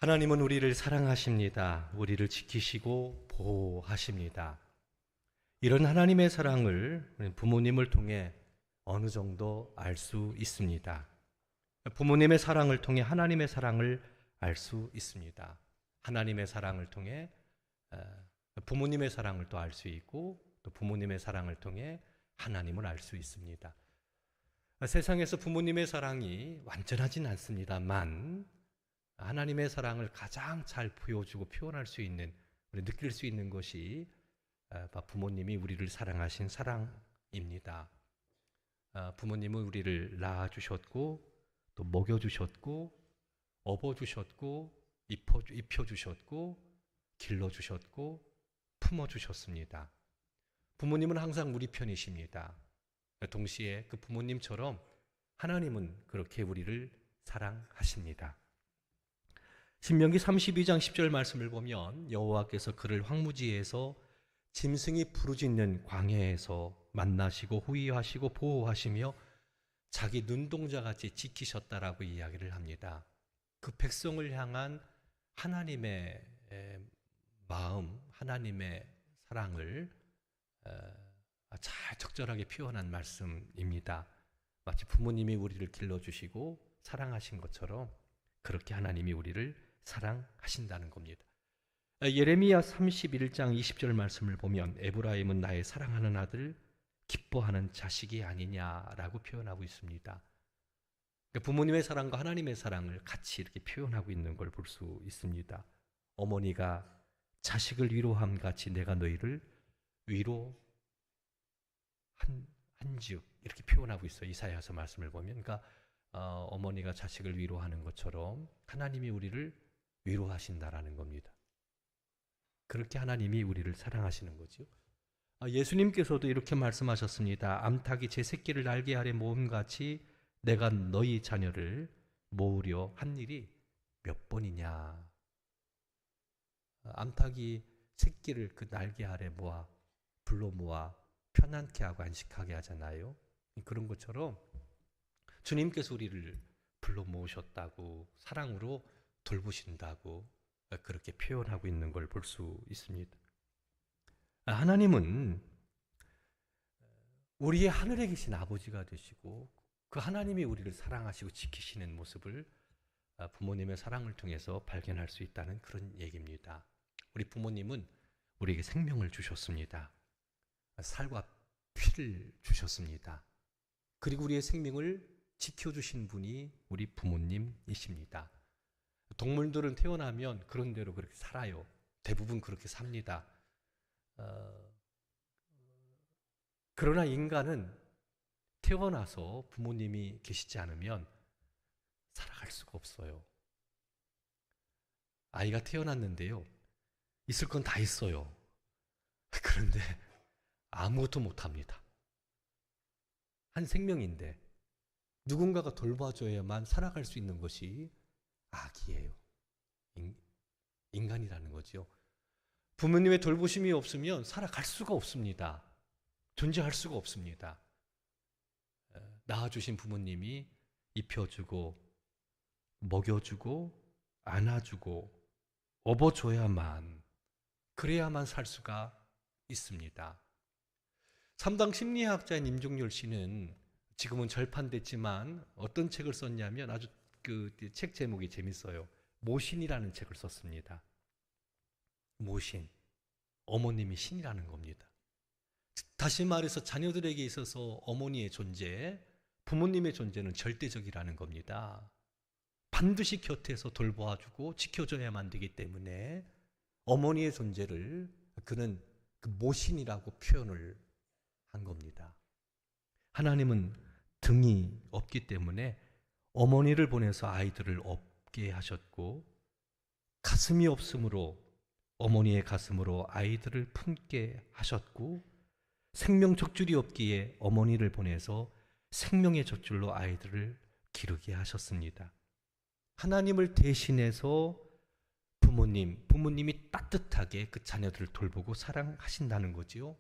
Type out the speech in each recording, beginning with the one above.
하나님은 우리를 사랑하십니다. 우리를 지키시고 보호하십니다. 이런 하나님의 사랑을 부모님을 통해 어느 정도 알 수 있습니다. 부모님의 사랑을 통해 하나님의 사랑을 알 수 있습니다. 하나님의 사랑을 통해 부모님의 사랑을 또 알 수 있고, 또 부모님의 사랑을 통해 하나님을 알 수 있습니다. 세상에서 부모님의 사랑이 완전하진 않습니다만 하나님의 사랑을 가장 잘 보여주고 표현할 수 있는, 우리 느낄 수 있는 것이 부모님이 우리를 사랑하신 사랑입니다. 부모님은 우리를 낳아주셨고, 또 먹여주셨고, 업어주셨고, 입혀주셨고, 길러주셨고, 품어주셨습니다. 부모님은 항상 우리 편이십니다. 동시에 그 부모님처럼 하나님은 그렇게 우리를 사랑하십니다. 신명기 32장 10절 말씀을 보면 여호와께서 그를 황무지에서 짐승이 부르짖는 광야에서 만나시고 호위하시고 보호하시며 자기 눈동자같이 지키셨다라고 이야기를 합니다. 그 백성을 향한 하나님의 마음, 하나님의 사랑을 잘 적절하게 표현한 말씀입니다. 마치 부모님이 우리를 길러주시고 사랑하신 것처럼 그렇게 하나님이 우리를 사랑하신다는 겁니다. 예레미야 31장 20절 말씀을 보면 에브라임은 나의 사랑하는 아들, 기뻐하는 자식이 아니냐라고 표현하고 있습니다. 부모님의 사랑과 하나님의 사랑을 같이 이렇게 표현하고 있는 걸 볼 수 있습니다. 어머니가 자식을 위로함 같이 내가 너희를 위로한즉 이렇게 표현하고 있어요. 이사야서 말씀을 보면. 그러니까 어머니가 자식을 위로하는 것처럼 하나님이 우리를 위로하신다라는 겁니다. 그렇게 하나님이 우리를 사랑하시는 거죠. 예수님께서도 이렇게 말씀하셨습니다. 암탉이 제 새끼를 날개 아래 모음같이 내가 너희 자녀를 모으려 한 일이 몇 번이냐. 암탉이 새끼를 그 날개 아래 불러 모아 편안케 하고 안식하게 하잖아요. 그런 것처럼 주님께서 우리를 불러 모으셨다고, 사랑으로 돌보신다고 그렇게 표현하고 있는 걸 볼 수 있습니다. 하나님은 우리의 하늘에 계신 아버지가 되시고 그 하나님이 우리를 사랑하시고 지키시는 모습을 부모님의 사랑을 통해서 발견할 수 있다는 그런 얘기입니다. 우리 부모님은 우리에게 생명을 주셨습니다. 살과 피를 주셨습니다. 그리고 우리의 생명을 지켜주신 분이 우리 부모님이십니다. 동물들은 태어나면 그런 대로 그렇게 살아요. 대부분 그렇게 삽니다. 그러나 인간은 태어나서 부모님이 계시지 않으면 살아갈 수가 없어요. 아이가 태어났는데요. 있을 건 다 있어요. 그런데 아무것도 못합니다. 한 생명인데 누군가가 돌봐줘야만 살아갈 수 있는 것이 아기예요. 인간이라는 거죠. 부모님의 돌보심이 없으면 살아갈 수가 없습니다. 존재할 수가 없습니다. 낳아주신 부모님이 입혀주고 먹여주고 안아주고 업어줘야만, 그래야만 살 수가 있습니다. 3당 심리학자인 임종열 씨는 지금은 절판됐지만 어떤 책을 썼냐면 아주 그 책 제목이 재밌어요. 모신이라는 책을 썼습니다. 모신, 어머님이 신이라는 겁니다. 다시 말해서 자녀들에게 있어서 어머니의 존재, 부모님의 존재는 절대적이라는 겁니다. 반드시 곁에서 돌봐주고 지켜줘야만 되기 때문에 어머니의 존재를 그는 그 모신이라고 표현을 한 겁니다. 하나님은 등이 없기 때문에 어머니를 보내서 아이들을 업게 하셨고, 가슴이 없으므로 어머니의 가슴으로 아이들을 품게 하셨고, 생명 젖줄이 없기에 어머니를 보내서 생명의 젖줄로 아이들을 기르게 하셨습니다. 하나님을 대신해서 부모님이 따뜻하게 그 자녀들을 돌보고 사랑하신다는 거지요.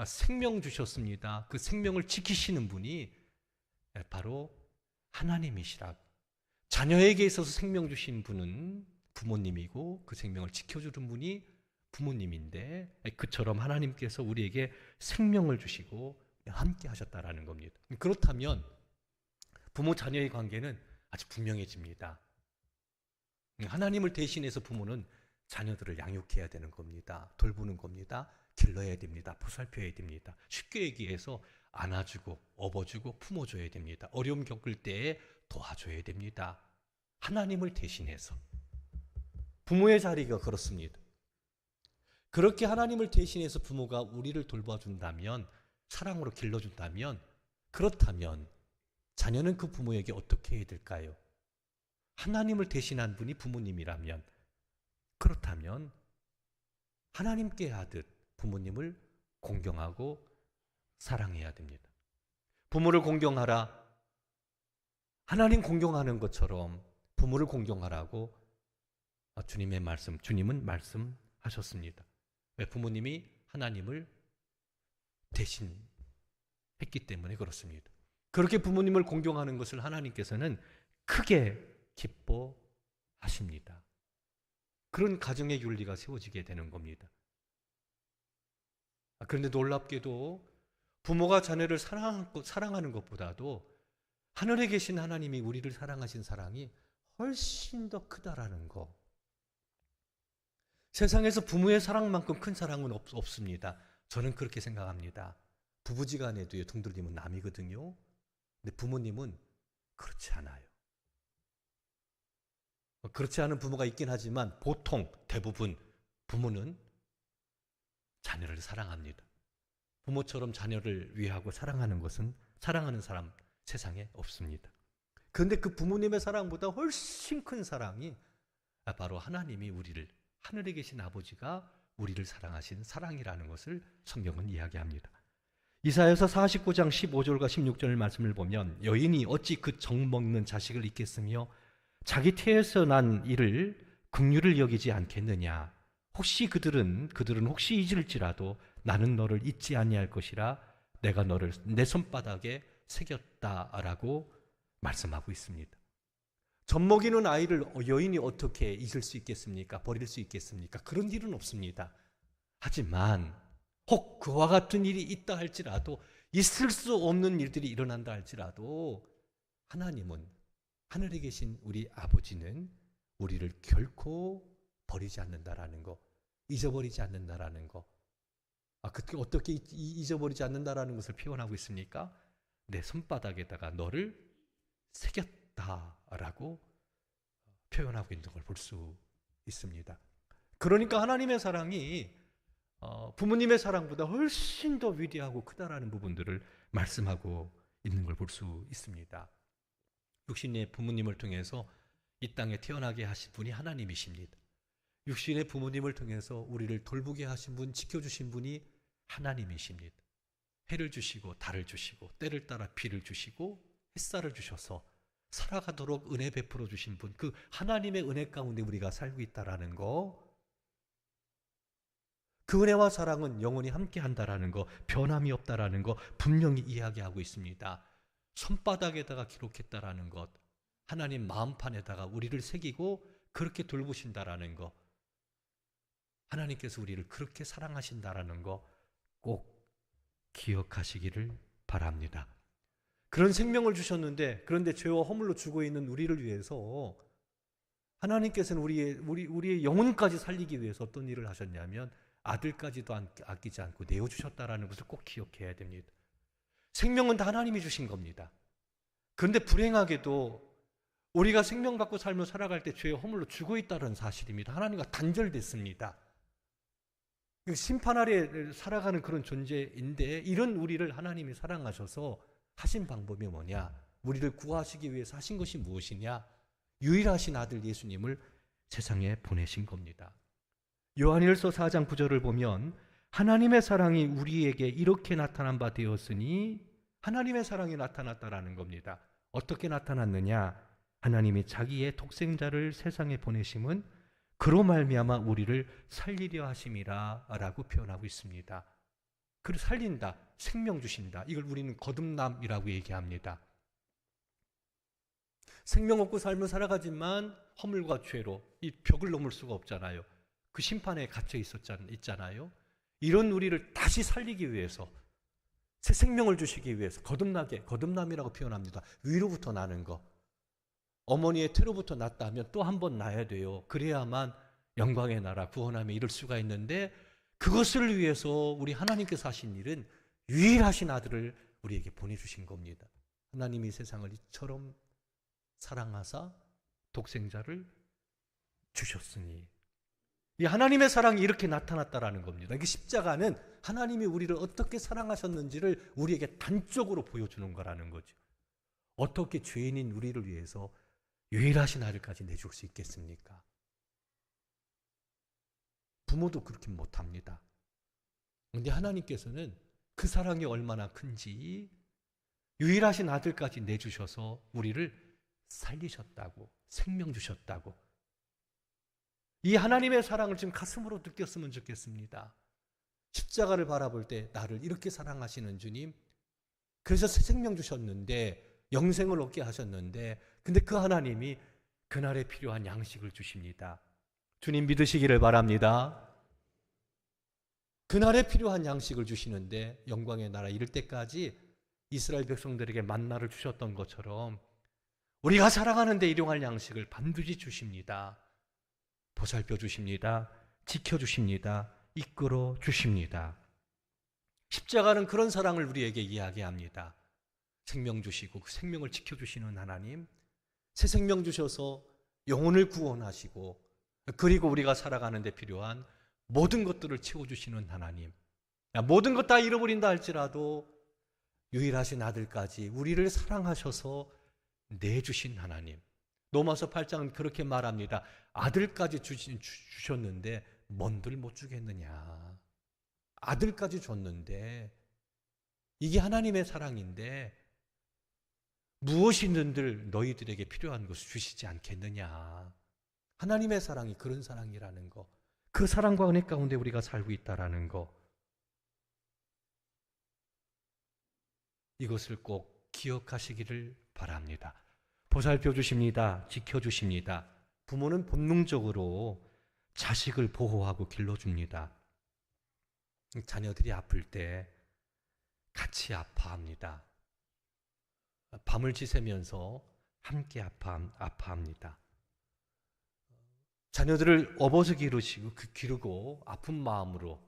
생명 주셨습니다. 그 생명을 지키시는 분이 바로 하나님이시라. 자녀에게 있어서 생명 주신 분은 부모님이고 그 생명을 지켜주는 분이 부모님인데 그처럼 하나님께서 우리에게 생명을 주시고 함께 하셨다라는 겁니다. 그렇다면 부모 자녀의 관계는 아주 분명해집니다. 하나님을 대신해서 부모는 자녀들을 양육해야 되는 겁니다. 돌보는 겁니다. 길러야 됩니다. 보살펴야 됩니다. 쉽게 얘기해서 안아주고 업어주고 품어줘야 됩니다. 어려움 겪을 때에 도와줘야 됩니다. 하나님을 대신해서. 부모의 자리가 그렇습니다. 그렇게 하나님을 대신해서 부모가 우리를 돌봐준다면, 사랑으로 길러준다면, 그렇다면 자녀는 그 부모에게 어떻게 해야 될까요? 하나님을 대신한 분이 부모님이라면, 그렇다면 하나님께 하듯 부모님을 공경하고 사랑해야 됩니다. 부모를 공경하라. 하나님 공경하는 것처럼 부모를 공경하라고 주님의 말씀, 주님은 말씀하셨습니다. 왜? 부모님이 하나님을 대신했기 때문에 그렇습니다. 그렇게 부모님을 공경하는 것을 하나님께서는 크게 기뻐하십니다. 그런 가정의 윤리가 세워지게 되는 겁니다. 그런데 놀랍게도 부모가 자녀를 사랑하는 것보다도 하늘에 계신 하나님이 우리를 사랑하신 사랑이 훨씬 더 크다라는 거. 세상에서 부모의 사랑만큼 큰 사랑은 없습니다. 저는 그렇게 생각합니다. 부부지간에도 동들림은 남이거든요. 근데 부모님은 그렇지 않아요. 그렇지 않은 부모가 있긴 하지만 보통 대부분 부모는 자녀를 사랑합니다. 부모처럼 자녀를 위하고 사랑하는 것은 사랑하는 사람 세상에 없습니다. 그런데 그 부모님의 사랑보다 훨씬 큰 사랑이 바로 하나님이 우리를, 하늘에 계신 아버지가 우리를 사랑하신 사랑이라는 것을 성경은 이야기합니다. 이사야서 49장 15절과 16절 말씀을 보면 여인이 어찌 그 정먹는 자식을 잊겠으며 자기 태에서 난 이를 긍휼을 여기지 않겠느냐. 혹시 그들은 혹시 잊을지라도 나는 너를 잊지 아니할 것이라 내가 너를 내 손바닥에 새겼다라고 말씀하고 있습니다. 젖먹이는 아이를 여인이 어떻게 잊을 수 있겠습니까? 버릴 수 있겠습니까? 그런 일은 없습니다. 하지만 혹 그와 같은 일이 있다 할지라도, 있을 수 없는 일들이 일어난다 할지라도 하나님은, 하늘에 계신 우리 아버지는 우리를 결코 버리지 않는다라는 거, 잊어버리지 않는다라는 거. 그때 어떻게 잊어버리지 않는다라는 것을 표현하고 있습니까? 내 손바닥에다가 너를 새겼다라고 표현하고 있는 걸 볼 수 있습니다. 그러니까 하나님의 사랑이 부모님의 사랑보다 훨씬 더 위대하고 크다라는 부분들을 말씀하고 있는 걸 볼 수 있습니다. 육신의 부모님을 통해서 이 땅에 태어나게 하신 분이 하나님이십니다. 육신의 부모님을 통해서 우리를 돌보게 하신 분, 지켜주신 분이 하나님이십니다. 해를 주시고 달을 주시고 때를 따라 비를 주시고 햇살을 주셔서 살아가도록 은혜 베풀어 주신 분, 그 하나님의 은혜 가운데 우리가 살고 있다라는 거, 그 은혜와 사랑은 영원히 함께 한다라는 거, 변함이 없다라는 거 분명히 이야기하고 있습니다. 손바닥에다가 기록했다라는 것, 하나님 마음판에다가 우리를 새기고 그렇게 돌보신다라는 거, 하나님께서 우리를 그렇게 사랑하신다라는 거 꼭 기억하시기를 바랍니다. 그런 생명을 주셨는데, 그런데 죄와 허물로 죽어 있는 우리를 위해서 하나님께서는 우리의 영혼까지 살리기 위해서 어떤 일을 하셨냐면 아들까지도 아끼지 않고 내어주셨다라는 것을 꼭 기억해야 됩니다. 생명은 다 하나님이 주신 겁니다. 그런데 불행하게도 우리가 생명 갖고 삶을 살아갈 때 죄의 허물로 죽어 있다는 사실입니다. 하나님과 단절됐습니다. 심판 아래 살아가는 그런 존재인데, 이런 우리를 하나님이 사랑하셔서 하신 방법이 뭐냐? 우리를 구하시기 위해서 하신 것이 무엇이냐? 유일하신 아들 예수님을 세상에 보내신 겁니다. 요한일서 4장 9절을 보면 하나님의 사랑이 우리에게 이렇게 나타난 바 되었으니, 하나님의 사랑이 나타났다라는 겁니다. 어떻게 나타났느냐? 하나님이 자기의 독생자를 세상에 보내심은 그로 말미암아 우리를 살리려 하심이라 라고 표현하고 있습니다. 그를 살린다, 생명 주신다. 이걸 우리는 거듭남이라고 얘기합니다. 생명 없고 삶을 살아가지만 허물과 죄로 이 벽을 넘을 수가 없잖아요. 그 심판에 갇혀 있잖아요. 이런 우리를 다시 살리기 위해서, 새 생명을 주시기 위해서 거듭남이라고 표현합니다. 위로부터 나는 거. 어머니의 태로부터 났다 하면 또 한 번 나야 돼요. 그래야만 영광의 나라, 구원함에 이를 수가 있는데, 그것을 위해서 우리 하나님께서 하신 일은 유일하신 아들을 우리에게 보내주신 겁니다. 하나님이 세상을 이처럼 사랑하사 독생자를 주셨으니, 이 하나님의 사랑이 이렇게 나타났다라는 겁니다. 이게 십자가는 하나님이 우리를 어떻게 사랑하셨는지를 우리에게 단적으로 보여주는 거라는 거죠. 어떻게 죄인인 우리를 위해서 유일하신 아들까지 내줄 수 있겠습니까? 부모도 그렇게 못합니다. 그런데 하나님께서는 그 사랑이 얼마나 큰지 유일하신 아들까지 내주셔서 우리를 살리셨다고, 생명 주셨다고. 이 하나님의 사랑을 지금 가슴으로 느꼈으면 좋겠습니다. 십자가를 바라볼 때 나를 이렇게 사랑하시는 주님, 그래서 새 생명 주셨는데, 영생을 얻게 하셨는데, 근데 그 하나님이 그날에 필요한 양식을 주십니다. 주님 믿으시기를 바랍니다. 그날에 필요한 양식을 주시는데, 영광의 나라 이를 때까지 이스라엘 백성들에게 만나를 주셨던 것처럼 우리가 살아가는데 일용할 양식을 반드시 주십니다. 보살펴 주십니다. 지켜 주십니다. 이끌어 주십니다. 십자가는 그런 사랑을 우리에게 이야기합니다. 생명 주시고 그 생명을 지켜주시는 하나님, 새 생명 주셔서 영혼을 구원하시고, 그리고 우리가 살아가는 데 필요한 모든 것들을 채워주시는 하나님, 모든 것 다 잃어버린다 할지라도 유일하신 아들까지 우리를 사랑하셔서 내주신 하나님. 로마서 8장은 그렇게 말합니다. 아들까지 주셨는데 뭔들 못 주겠느냐. 아들까지 줬는데, 이게 하나님의 사랑인데 무엇이든들 너희들에게 필요한 것을 주시지 않겠느냐. 하나님의 사랑이 그런 사랑이라는 거, 그 사랑과 은혜 가운데 우리가 살고 있다라는 거, 이것을 꼭 기억하시기를 바랍니다. 보살펴 주십니다. 지켜 주십니다. 부모는 본능적으로 자식을 보호하고 길러줍니다. 자녀들이 아플 때 같이 아파합니다. 밤을 지새면서 함께 아파합니다. 자녀들을 업어서 기르고 아픈 마음으로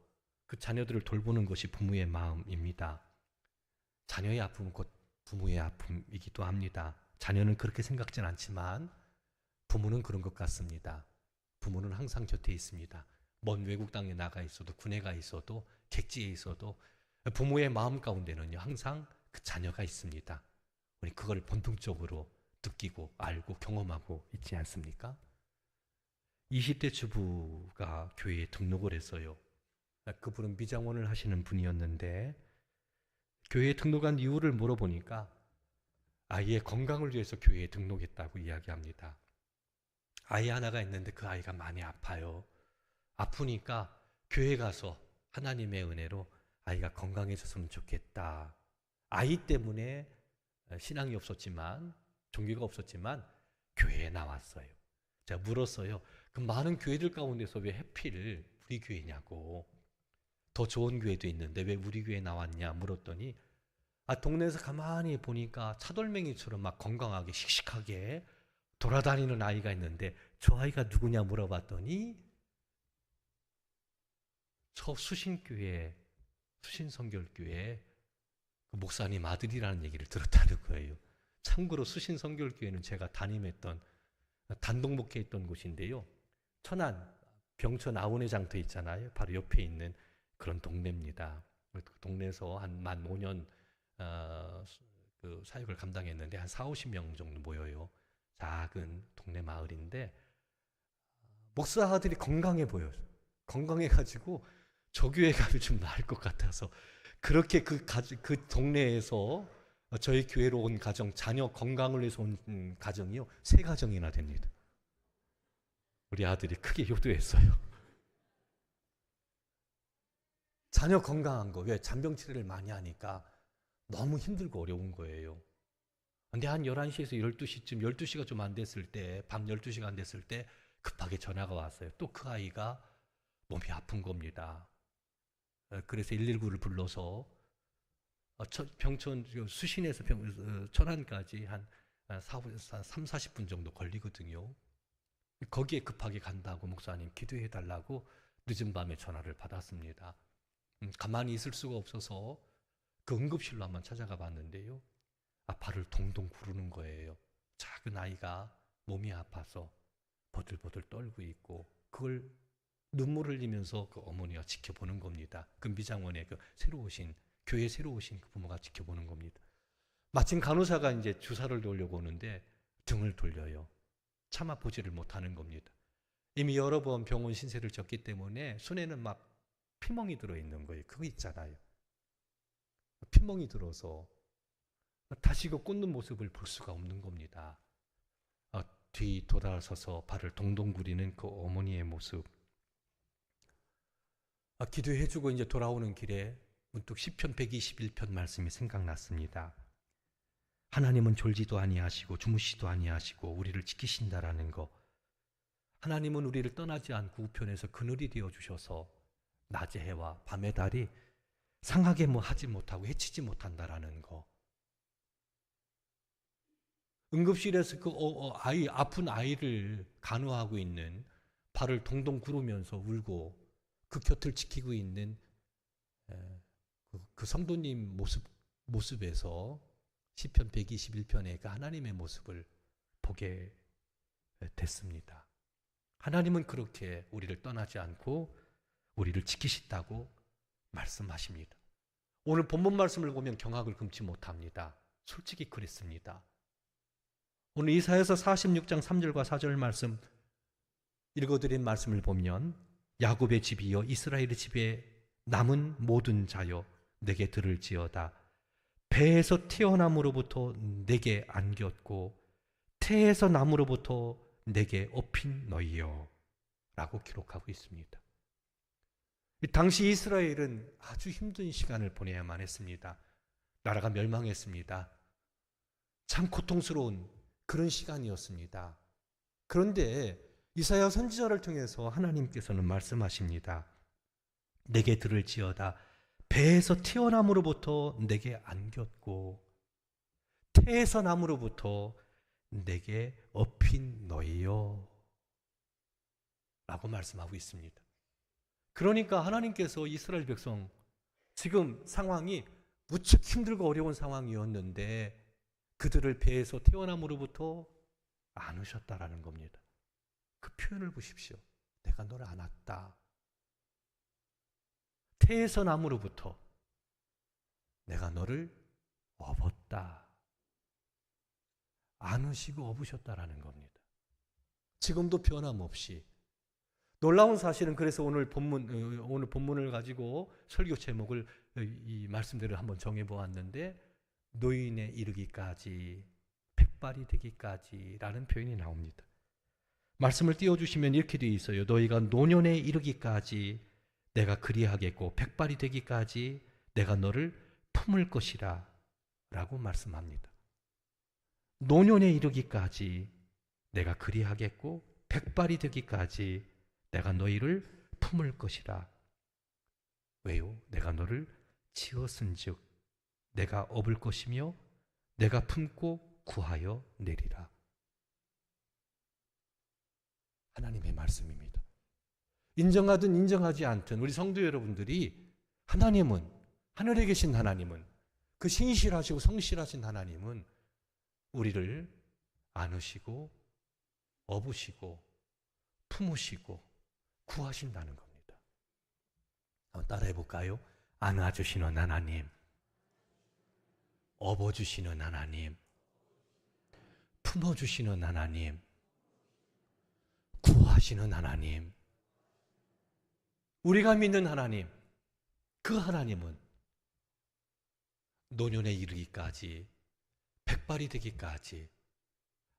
그 자녀들을 돌보는 것이 부모의 마음입니다. 자녀의 아픔은 곧 부모의 아픔이기도 합니다. 자녀는 그렇게 생각진 않지만 부모는 그런 것 같습니다. 부모는 항상 곁에 있습니다. 먼 외국 땅에 나가 있어도, 군에 가 있어도, 객지에 있어도 부모의 마음 가운데는요, 항상 그 자녀가 있습니다. 우리 그걸 본능적으로 느끼고 알고 경험하고 있지 않습니까? 20대 주부가 교회에 등록을 했어요. 그분은 미장원을 하시는 분이었는데, 교회에 등록한 이유를 물어보니까 아이의 건강을 위해서 교회에 등록했다고 이야기합니다. 아이 하나가 있는데 그 아이가 많이 아파요. 아프니까 교회 가서 하나님의 은혜로 아이가 건강해졌으면 좋겠다. 아이 때문에 신앙이 없었지만, 종교가 없었지만 교회에 나왔어요. 제가 물었어요. 그 많은 교회들 가운데서 왜 하필 우리 교회냐고. 더 좋은 교회도 있는데 왜 우리 교회에 나왔냐 물었더니, 동네에서 가만히 보니까 차돌맹이처럼 막 건강하게 씩씩하게 돌아다니는 아이가 있는데 저 아이가 누구냐 물어봤더니 저 수신교회, 수신성결교회 그 목사님 아들이라는 얘기를 들었다는 거예요. 참고로 수신성결교회는 제가 담임했던, 단독 목회했던 곳인데요. 천안 병천 아우네 장터 있잖아요. 바로 옆에 있는 그런 동네입니다. 그 동네에서 한 만 5년 그 사역을 감당했는데 한 4, 50명 정도 모여요. 작은 동네 마을인데 목사들이 건강해 보여요. 건강해가지고 저 교회 가면 좀 나을 것 같아서 그렇게 그 동네에서 저희 교회로 온 가정, 자녀 건강을 위해서 온 가정이요 3가정이나 됩니다. 우리 아들이 크게 효도했어요. 자녀 건강한 거, 왜 잔병 치레를 많이 하니까 너무 힘들고 어려운 거예요. 근데 한 11시에서 12시쯤, 12시가 좀 안 됐을 때, 밤 12시가 안 됐을 때 급하게 전화가 왔어요. 또 그 아이가 몸이 아픈 겁니다. 그래서 119를 불러서 병천 수신에서 천안까지 한 3, 40분 정도 걸리거든요. 거기에 급하게 간다고 목사님 기도해 달라고 늦은 밤에 전화를 받았습니다. 가만히 있을 수가 없어서 그 응급실로 한번 찾아가 봤는데요. 발을 동동 구르는 거예요. 작은 아이가 몸이 아파서 버들버들 떨고 있고 그걸 눈물 흘리면서 그 어머니가 지켜보는 겁니다. 그 미장원에 교회 새로 오신 그 부모가 지켜보는 겁니다. 마침 간호사가 이제 주사를 놓으려고 오는데 등을 돌려요. 차마 보지를 못하는 겁니다. 이미 여러 번 병원 신세를 졌기 때문에 손에는 막 피멍이 들어있는 거예요. 그거 있잖아요. 피멍이 들어서 다시 그 꽂는 모습을 볼 수가 없는 겁니다. 뒤 돌아서서 발을 동동 구리는 그 어머니의 모습. 기도해주고 이제 돌아오는 길에 문득 시편 121편 말씀이 생각났습니다. 하나님은 졸지도 아니하시고 주무시도 아니하시고 우리를 지키신다라는 거. 하나님은 우리를 떠나지 않고 우편에서 그늘이 되어주셔서 낮의 해와 밤의 달이 상하게 하지 못하고 해치지 못한다라는 거. 응급실에서 그 아픈 아이를 간호하고 있는 발을 동동 구르면서 울고 그 곁을 지키고 있는 그 성도님 모습에서 시편 121편의 그 하나님의 모습을 보게 됐습니다. 하나님은 그렇게 우리를 떠나지 않고 우리를 지키신다고 말씀하십니다. 오늘 본문 말씀을 보면 경악을 금치 못합니다. 솔직히 그랬습니다. 오늘 이사야서 46장 3절과 4절 말씀 읽어드린 말씀을 보면 야곱의 집이여 이스라엘의 집에 남은 모든 자여 내게 들을지어다. 배에서 태어남으로부터 내게 안겼고 태에서 남으로부터 내게 업힌 너희여 라고 기록하고 있습니다. 당시 이스라엘은 아주 힘든 시간을 보내야만 했습니다. 나라가 멸망했습니다. 참 고통스러운 그런 시간이었습니다. 그런데 이사야 선지자를 통해서 하나님께서는 말씀하십니다. 내게 들을지어다. 배에서 태어남으로부터 내게 안겼고 태에서 남으로부터 내게 업힌 너희여 라고 말씀하고 있습니다. 그러니까 하나님께서 이스라엘 백성 지금 상황이 무척 힘들고 어려운 상황이었는데 그들을 배에서 태어남으로부터 안으셨다라는 겁니다. 그 표현을 보십시오. 내가 너를 안았다. 태에서 남으로부터 내가 너를 업었다. 안으시고 업으셨다라는 겁니다. 지금도 변함없이. 놀라운 사실은 그래서 오늘 본문을 가지고 설교 제목을 이 말씀대로 한번 정해보았는데 노인에 이르기까지 백발이 되기까지라는 표현이 나옵니다. 말씀을 띄워주시면 이렇게 되어 있어요. 너희가 노년에 이르기까지 내가 그리하겠고 백발이 되기까지 내가 너를 품을 것이라 라고 말씀합니다. 노년에 이르기까지 내가 그리하겠고 백발이 되기까지 내가 너희를 품을 것이라. 왜요? 내가 너를 지었은즉 내가 업을 것이며 내가 품고 구하여 내리라. 하나님의 말씀입니다. 인정하든 인정하지 않든 우리 성도 여러분들이 하나님은, 하늘에 계신 하나님은, 그 신실하시고 성실하신 하나님은 우리를 안으시고 업으시고 품으시고 구하신다는 겁니다. 한번 따라해 볼까요? 안아주시는 하나님, 업어주시는 하나님, 품어주시는 하나님, 구하시는 하나님, 우리가 믿는 하나님, 그 하나님은 노년에 이르기까지 백발이 되기까지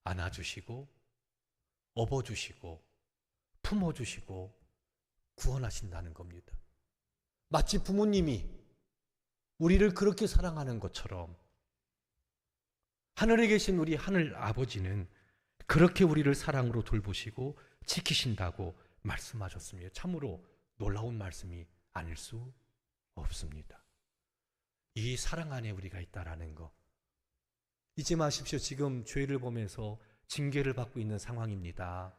안아주시고 업어주시고 품어주시고 구원하신다는 겁니다. 마치 부모님이 우리를 그렇게 사랑하는 것처럼 하늘에 계신 우리 하늘 아버지는 그렇게 우리를 사랑으로 돌보시고 지키신다고 말씀하셨습니다. 참으로 놀라운 말씀이 아닐 수 없습니다. 이 사랑 안에 우리가 있다라는 거 잊지 마십시오. 지금 죄를 보면서 징계를 받고 있는 상황입니다.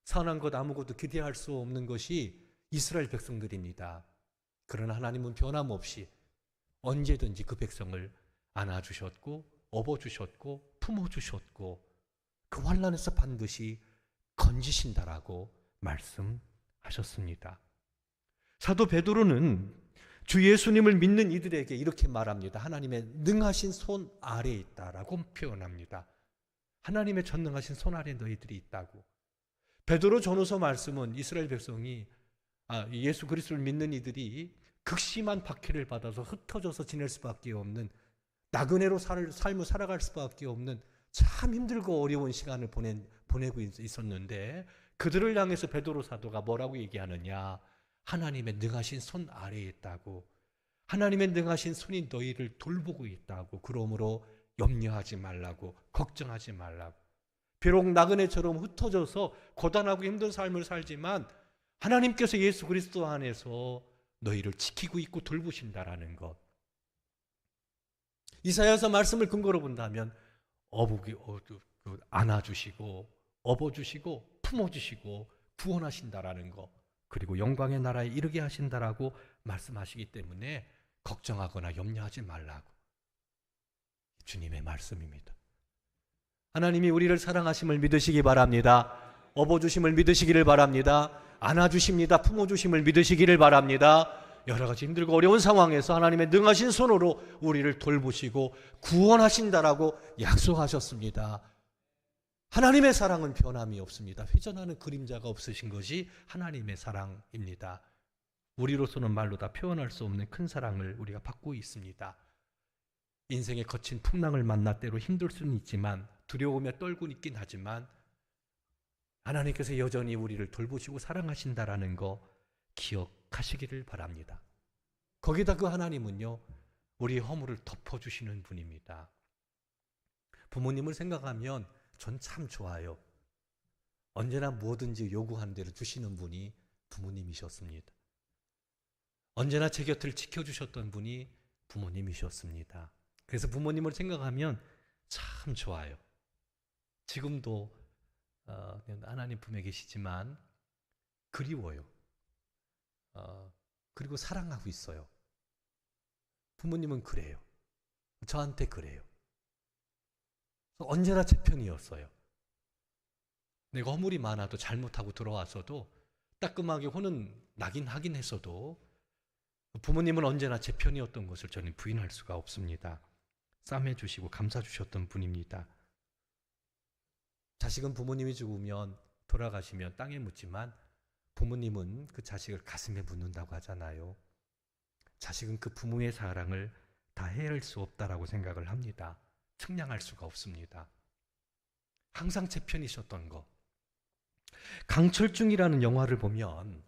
선한 것 아무것도 기대할 수 없는 것이 이스라엘 백성들입니다. 그러나 하나님은 변함없이 언제든지 그 백성을 안아주셨고 업어주셨고 품어주셨고 그 환난에서 반드시 건지신다라고 말씀하셨습니다. 사도 베드로는 주 예수님을 믿는 이들에게 이렇게 말합니다. 하나님의 능하신 손 아래에 있다라고 표현합니다. 하나님의 전능하신 손 아래에 너희들이 있다고. 베드로 전후서 말씀은 이스라엘 백성이 예수 그리스도를 믿는 이들이 극심한 박해를 받아서 흩어져서 지낼 수밖에 없는 나그네로 삶을 살아갈 수밖에 없는 참 힘들고 어려운 시간을 보내고 있었는데 그들을 향해서 베드로 사도가 뭐라고 얘기하느냐? 하나님의 능하신 손 아래에 있다고. 하나님의 능하신 손이 너희를 돌보고 있다고. 그러므로 염려하지 말라고, 걱정하지 말라고. 비록 나그네처럼 흩어져서 고단하고 힘든 삶을 살지만 하나님께서 예수 그리스도 안에서 너희를 지키고 있고 돌보신다라는 것. 이사야서 말씀을 근거로 본다면 안아주시고 업어주시고 품어주시고 구원하신다라는 것, 그리고 영광의 나라에 이르게 하신다라고 말씀하시기 때문에 걱정하거나 염려하지 말라고. 주님의 말씀입니다. 하나님이 우리를 사랑하심을 믿으시기 바랍니다. 업어주심을 믿으시기를 바랍니다. 안아주십니다. 품어주심을 믿으시기를 바랍니다. 여러 가지 힘들고 어려운 상황에서 하나님의 능하신 손으로 우리를 돌보시고 구원하신다라고 약속하셨습니다. 하나님의 사랑은 변함이 없습니다. 회전하는 그림자가 없으신 것이 하나님의 사랑입니다. 우리로서는 말로 다 표현할 수 없는 큰 사랑을 우리가 받고 있습니다. 인생의 거친 풍랑을 만나 때로 힘들 수는 있지만 두려움에 떨고 있긴 하지만 하나님께서 여전히 우리를 돌보시고 사랑하신다라는 거 기억하시기를 바랍니다. 거기다 그 하나님은요, 우리의 허물을 덮어주시는 분입니다. 부모님을 생각하면 전 참 좋아요. 언제나 뭐든지 요구한 대로 주시는 분이 부모님이셨습니다. 언제나 제 곁을 지켜주셨던 분이 부모님이셨습니다. 그래서 부모님을 생각하면 참 좋아요. 지금도 하나님 품에 계시지만 그리워요. 그리고 사랑하고 있어요. 부모님은 그래요. 저한테 그래요. 언제나 제 편이었어요. 내가 허물이 많아도 잘못하고 들어와서도 따끔하게 혼은 나긴 하긴 했어도 부모님은 언제나 제 편이었던 것을 저는 부인할 수가 없습니다. 쌈해 주시고 감싸 주셨던 분입니다. 자식은 부모님이 죽으면 돌아가시면 땅에 묻지만 부모님은 그 자식을 가슴에 묻는다고 하잖아요. 자식은 그 부모의 사랑을 다 헤아릴 수 없다라고 생각을 합니다. 측량할 수가 없습니다. 항상 제 편이셨던 거. 강철중이라는 영화를 보면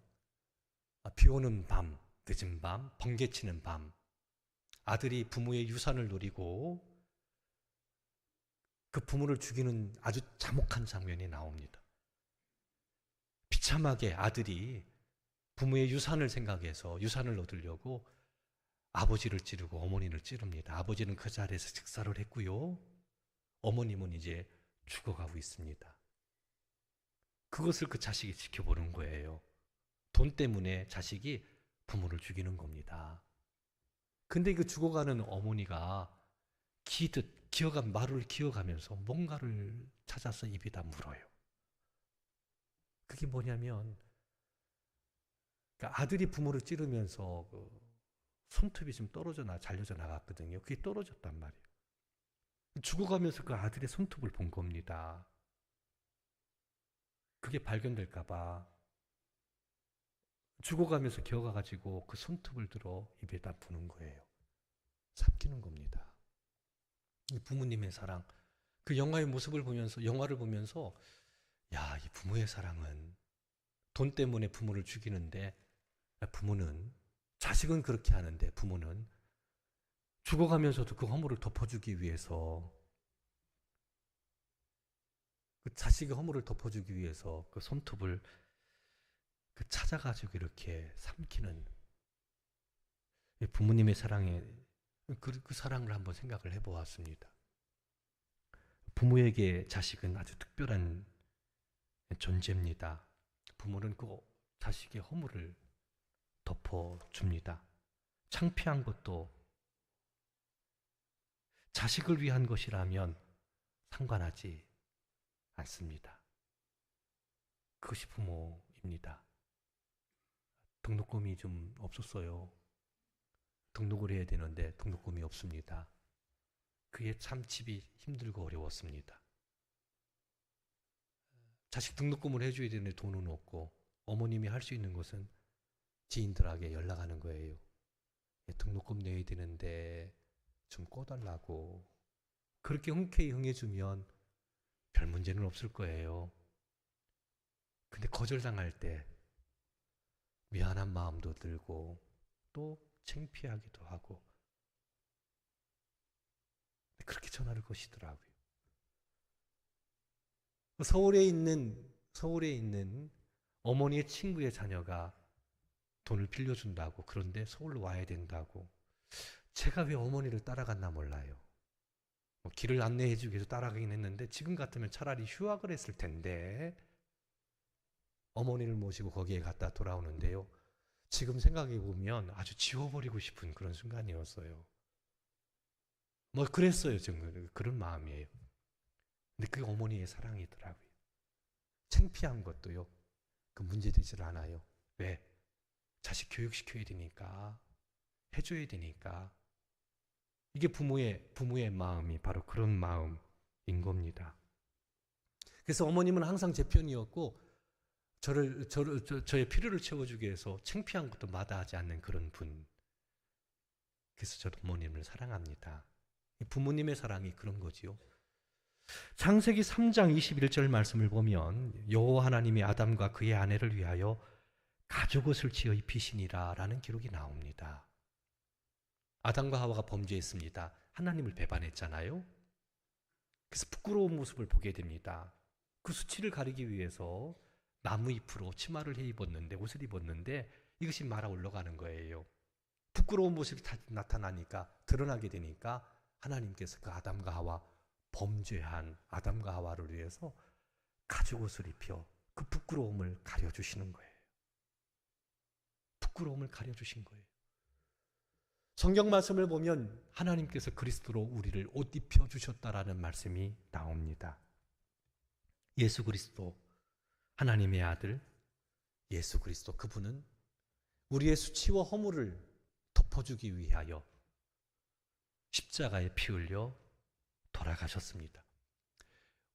비 오는 밤, 늦은 밤, 번개치는 밤, 아들이 부모의 유산을 노리고 그 부모를 죽이는 아주 참혹한 장면이 나옵니다. 비참하게 아들이 부모의 유산을 생각해서 유산을 얻으려고 아버지를 찌르고 어머니를 찌릅니다. 아버지는 그 자리에서 즉사를 했고요. 어머님은 이제 죽어가고 있습니다. 그것을 그 자식이 지켜보는 거예요. 돈 때문에 자식이 부모를 죽이는 겁니다. 근데 그 죽어가는 어머니가 말을 기어가면서 뭔가를 찾아서 입에다 물어요. 그게 뭐냐면 아들이 부모를 찌르면서 손톱이 좀 잘려져 나갔거든요. 그게 떨어졌단 말이에요. 죽어가면서 그 아들의 손톱을 본 겁니다. 그게 발견될까 봐 죽어가면서 기어가가지고 그 손톱을 들어 입에다 부는 거예요. 삼키는 겁니다. 부모님의 사랑. 그 영화를 보면서 야, 이 부모의 사랑은 돈 때문에 부모를 죽이는데 자식은 그렇게 하는데 부모는 죽어가면서도 그 허물을 덮어주기 위해서 그 자식의 허물을 덮어주기 위해서 그 손톱을 찾아가지고 이렇게 삼키는 부모님의 사랑에 그 사랑을 한번 생각을 해보았습니다. 부모에게 자식은 아주 특별한 존재입니다. 부모는 그 자식의 허물을 덮어줍니다. 창피한 것도 자식을 위한 것이라면 상관하지 않습니다. 그것이 부모입니다. 등록금이 좀 없었어요. 등록을 해야 되는데 등록금이 없습니다. 그게 참 집이 힘들고 어려웠습니다. 자식 등록금을 해줘야 되는데 돈은 없고 어머님이 할 수 있는 것은 지인들에게 연락하는 거예요. 등록금 내야 되는데 좀 꺼달라고. 그렇게 흔쾌히 응해주면 별 문제는 없을 거예요. 근데 거절당할 때 미안한 마음도 들고 또 창피하기도 하고 그렇게 전화를 거시더라고요. 서울에 있는 어머니의 친구의 자녀가 돈을 빌려준다고, 그런데 서울로 와야 된다고. 제가 왜 어머니를 따라갔나 몰라요. 길을 안내해 주기 위해서 따라가긴 했는데 지금 같으면 차라리 휴학을 했을 텐데 어머니를 모시고 거기에 갔다 돌아오는데요. 지금 생각해 보면 아주 지워버리고 싶은 그런 순간이었어요. 그랬어요. 지금 그런 마음이에요. 근데 그게 어머니의 사랑이더라고요. 창피한 것도요. 그 문제되질 않아요. 왜? 자식 교육시켜야 되니까, 해줘야 되니까. 이게 부모의 마음이 바로 그런 마음인 겁니다. 그래서 어머님은 항상 제 편이었고, 저의 필요를 채워주기 위해서 창피한 것도 마다하지 않는 그런 분. 그래서 저도 어머님을 사랑합니다. 부모님의 사랑이 그런 거지요. 창세기 3장 21절 말씀을 보면 여호와 하나님이 아담과 그의 아내를 위하여 가죽옷을 지어 입히시니라 라는 기록이 나옵니다. 아담과 하와가 범죄했습니다. 하나님을 배반했잖아요. 그래서 부끄러운 모습을 보게 됩니다. 그 수치를 가리기 위해서 나무 잎으로 치마를 입었는데, 옷을 입었는데 이것이 말아 올라가는 거예요. 부끄러운 모습이 나타나니까, 드러나게 되니까 하나님께서 그 아담과 하와, 범죄한 아담과 하와를 위해서 가죽옷을 입혀 그 부끄러움을 가려주시는 거예요. 부끄러움을 가려주신 거예요. 성경 말씀을 보면 하나님께서 그리스도로 우리를 옷 입혀주셨다라는 말씀이 나옵니다. 예수 그리스도, 하나님의 아들 예수 그리스도, 그분은 우리의 수치와 허물을 덮어주기 위하여 십자가에 피 흘려 돌아가셨습니다.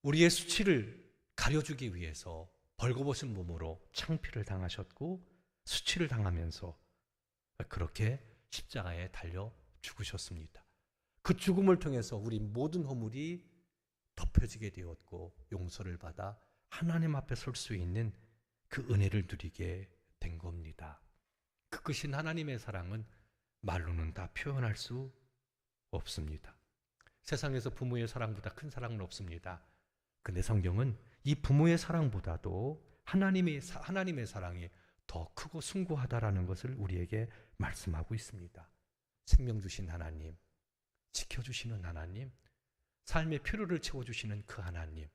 우리의 수치를 가려주기 위해서 벌거벗은 몸으로 창피를 당하셨고 수치를 당하면서 그렇게 십자가에 달려 죽으셨습니다. 그 죽음을 통해서 우리 모든 허물이 덮여지게 되었고 용서를 받아 하나님 앞에 설 수 있는 그 은혜를 누리게 된 겁니다. 그 크신 하나님의 사랑은 말로는 다 표현할 수 없습니다. 세상에서 부모의 사랑보다 큰 사랑은 없습니다. 근데 성경은 이 부모의 사랑보다도 하나님의 사랑이 더 크고 숭고하다라는 것을 우리에게 말씀하고 있습니다. 생명 주신 하나님, 지켜주시는 하나님, 삶의 필요를 채워주시는 그 하나님,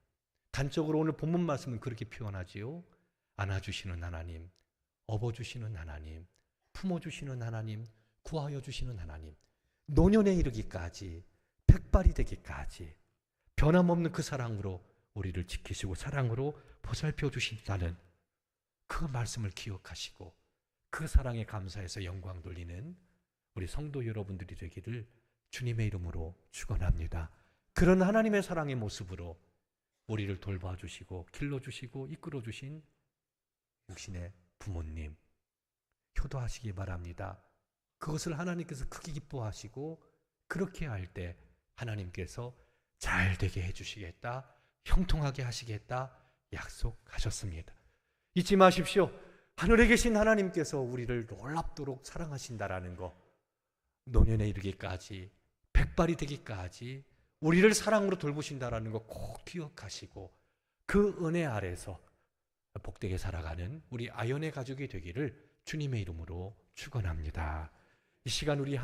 단적으로 오늘 본문 말씀은 그렇게 표현하지요. 안아주시는 하나님, 업어주시는 하나님, 품어주시는 하나님, 구하여 주시는 하나님, 노년에 이르기까지, 백발이 되기까지 변함없는 그 사랑으로 우리를 지키시고 사랑으로 보살펴 주신다는 그 말씀을 기억하시고 그 사랑에 감사해서 영광 돌리는 우리 성도 여러분들이 되기를 주님의 이름으로 축원합니다. 그런 하나님의 사랑의 모습으로 우리를 돌봐주시고 길러주시고 이끌어주신 육신의 부모님 효도하시기 바랍니다. 그것을 하나님께서 크게 기뻐하시고 그렇게 할 때 하나님께서 잘 되게 해주시겠다, 형통하게 하시겠다 약속하셨습니다. 잊지 마십시오. 하늘에 계신 하나님께서 우리를 놀랍도록 사랑하신다라는 거, 노년에 이르기까지, 백발이 되기까지 우리를 사랑으로 돌보신다라는 거 꼭 기억하시고 그 그 은혜 아래서 복되게 살아가는 우리 아연의 가족이 되기를 주님의 이름으로 축원합니다. 이 시간 우리